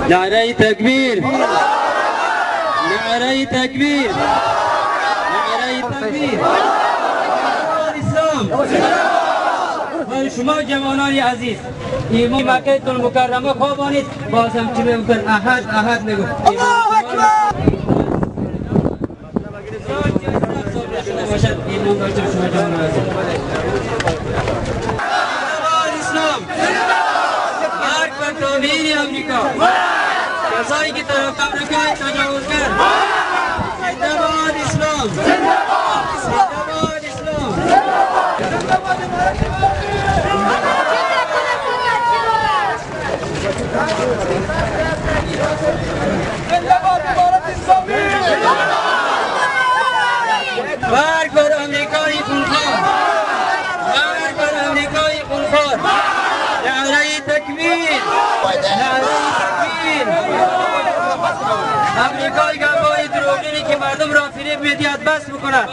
نعره تکبیر، نعره تکبیر، نعره تکبیر. اسلام و شما جوانان عزیز، ایمان مکه المکرمه خوابانید. بازم چی میگن؟ احد احد میگن. ایمان داشته شما جوانان عزیز. اسلام مرگ بر توهین امریکا، کسایی که طرف امریکای تجاوز کرد. زنده‌باد اسلام، زنده‌باد اسلام. مرگ بر امریکای خونخوار، مرگ بر امریکای خونخوار. نعره تکبیر، نعره تکبیر. امریکای گواهی دروغینی که مردم را فریب میدهد بس بکند.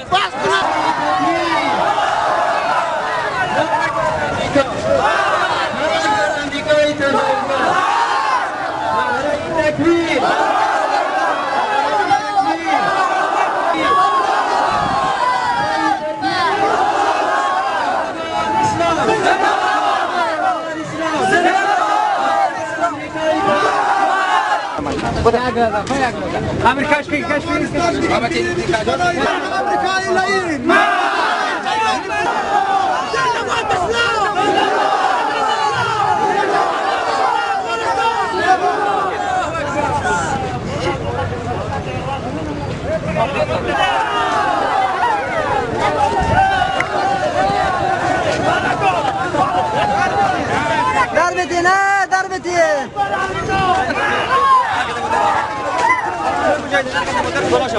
امریکای تجاوزگر. نعره تکبیر. امریکا شپی در بتی نه در بتی باشه